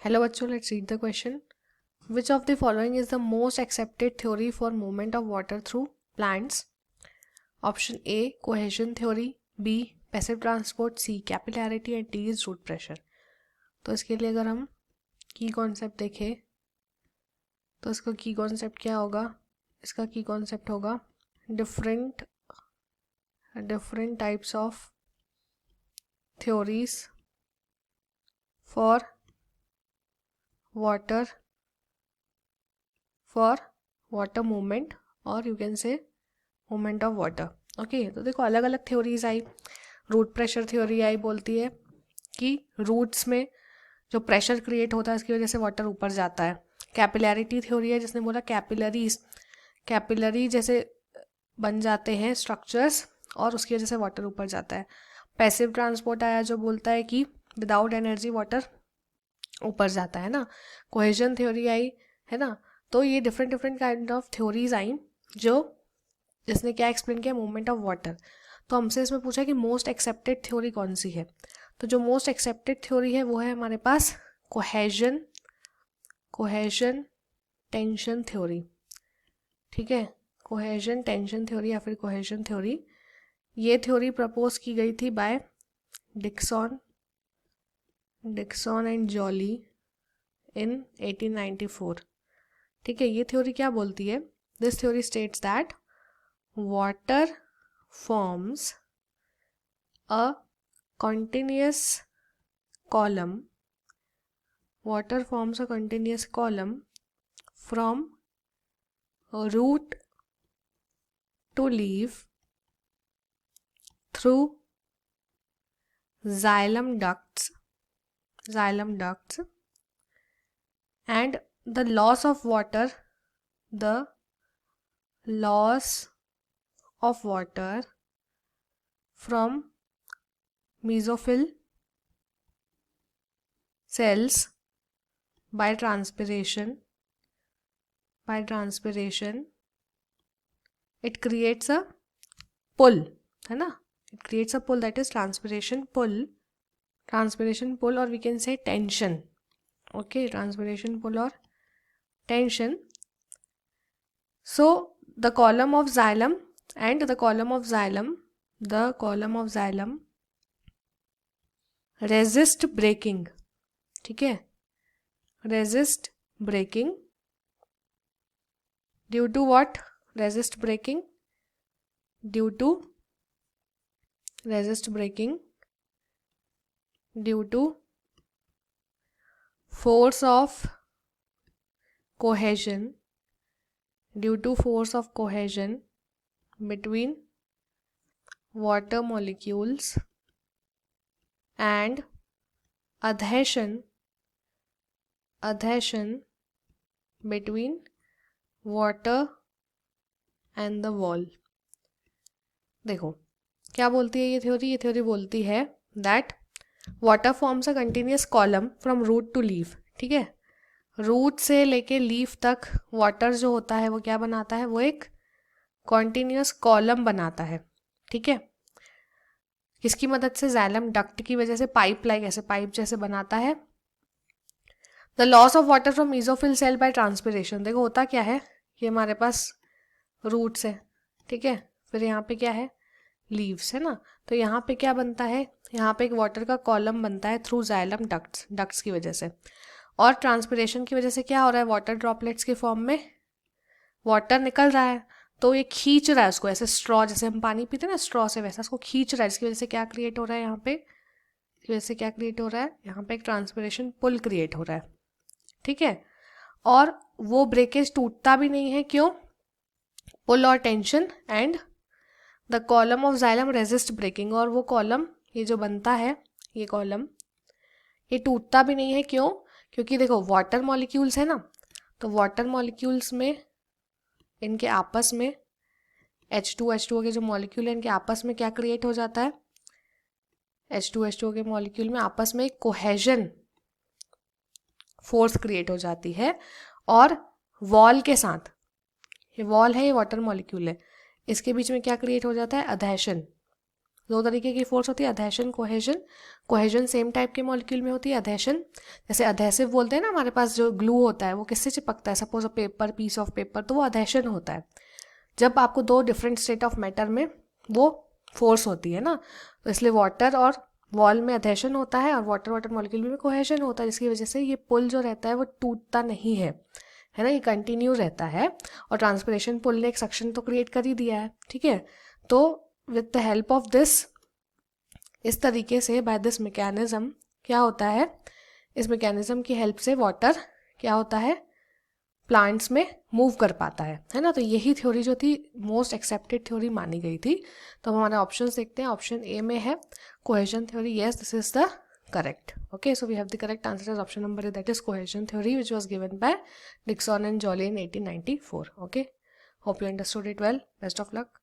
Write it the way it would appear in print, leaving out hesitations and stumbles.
Hello bachcho, let's read the question. Which of the following is the most accepted theory for movement of water through plants? Option A, cohesion theory, B, passive transport, C, capillarity and D is root pressure. तो इसके लिए अगर हम की concept देखें तो इसका की कॉन्सेप्ट क्या होगा? इसका की कॉन्सेप्ट होगा different types of theories for water movement और you can say movement of water. Okay तो देखो अलग अलग थ्योरीज आई. रूट प्रेशर थ्योरी आई, बोलती है कि रूट्स में जो प्रेशर क्रिएट होता है उसकी वजह से वाटर ऊपर जाता है. कैपिलैरिटी थ्योरी है जिसने बोला कैपिलरी जैसे बन जाते हैं स्ट्रक्चर्स और उसकी वजह से वाटर ऊपर जाता है. पैसिव ट्रांसपोर्ट आया जो बोलता है कि विदाउट एनर्जी वाटर ऊपर जाता है ना. कोहेजन थ्योरी आई है ना. तो ये डिफरेंट काइंड ऑफ थ्योरीज आई जिसने क्या एक्सप्लेन किया, मूवमेंट ऑफ वाटर. तो हमसे इसमें पूछा कि मोस्ट एक्सेप्टेड थ्योरी कौन सी है. तो जो मोस्ट एक्सेप्टेड थ्योरी है वो है हमारे पास कोहेजन टेंशन थ्योरी. ठीक है, कोहेजन टेंशन थ्योरी या फिर कोहेजन थ्योरी. ये थ्योरी प्रपोज की गई थी बाय डिक्सन एंड जॉली इन 1894. ठीक है, ये थ्योरी क्या बोलती है? This theory states that water forms a continuous column from root to leaf through xylem ducts and the loss of water from mesophyll cells by transpiration it creates a pull, है ना. It creates a pull, that is transpiration pull or we can say tension. Okay, transpiration pull or tension. So the column of xylem resist breaking. ठीक है, resist breaking due to what? Resist breaking due to force of cohesion between water molecules and adhesion between water and the wall. देखो क्या बोलती है ये theory बोलती है that water forms a continuous column from root to leaf. ठीक है, root से लेके लीफ तक वाटर जो होता है वो क्या बनाता है? वो एक कॉन्टिन्यूस कॉलम बनाता है. ठीक है, किसकी मदद से? जाइलम डक्ट की वजह से. पाइप जैसे बनाता है. The loss of water from mesophyll cell by transpiration. देखो होता क्या है, ये हमारे पास रूट्स है. ठीक है, फिर यहाँ पे क्या है? लीव्स है ना. तो यहाँ पे क्या बनता है? यहाँ पे एक वाटर का कॉलम बनता है थ्रू जाइलम डक्ट्स की वजह से. और ट्रांसपिरेशन की वजह से क्या हो रहा है? वाटर ड्रॉपलेट्स के फॉर्म में वाटर निकल रहा है. तो ये खींच रहा है उसको, ऐसे स्ट्रॉ जैसे हम पानी पीते हैं ना स्ट्रॉ से, वैसा उसको खींच रहा है. इसकी वजह से क्या क्रिएट हो रहा है यहाँ पे? इसकी वजह से क्या क्रिएट हो रहा है? यहाँ पे एक ट्रांसपिरेशन पुल क्रिएट हो रहा है. ठीक है, और वो ब्रेकेज टूटता भी नहीं है. क्यों? पुल और tension and the column of xylem resist breaking. और वो कॉलम ये जो बनता है, ये कॉलम ये टूटता भी नहीं है. क्यों? क्योंकि देखो वाटर मॉलिक्यूल्स है ना, तो वाटर मॉलिक्यूल्स में इनके आपस में H2O के जो मॉलिक्यूल है इनके आपस में क्या क्रिएट हो जाता है? H2O के मॉलिक्यूल में आपस में एक कोहेजन फोर्स क्रिएट हो जाती है. और वॉल के साथ, ये वॉल है, ये वाटर मॉलिक्यूल है, इसके बीच में क्या क्रिएट हो जाता है? अधेशन. दो तरीके की फोर्स होती है, अधेशन, कोहेजन। कोहेजन सेम टाइप के मॉलिक्यूल में होती है, अधेशन जैसे अधेसिव बोलते हैं ना, हमारे पास जो ग्लू होता है वो किससे चिपकता है, suppose a paper, piece of paper, तो वो अधेशन होता है। जब आपको दो डिफरेंट स्टेट ऑफ मैटर में वो फोर्स होती है ना, तो इसलिए वाटर और वॉल में अधेशन होता है और वाटर वाटर मॉलिक्यूल में कोहेजन होता है, जिसकी वजह से ये पुल जो रहता है वो टूटता नहीं है ना, ये कंटिन्यू रहता है। और ट्रांसपिरेशन पुल ने एक सक्शन तो क्रिएट कर ही दिया है, ठीक है। तो with the help of this, इस तरीके से बाय दिस मैकेनिज्म क्या होता है, इस मैकेनिज्म की हेल्प से वाटर क्या होता है, प्लांट्स में मूव कर पाता है ना। तो यही थ्योरी जो थी मोस्ट एक्सेप्टेड थ्योरी मानी गई थी। तो हम हमारे ऑप्शंस देखते हैं। ऑप्शन ए में है cohesion theory, yes this is the correct. Okay, so we have the correct answer as option number A, that is cohesion theory, which was given by Dickson and Joly in 1894. Okay, hope you understood it well. Best of luck.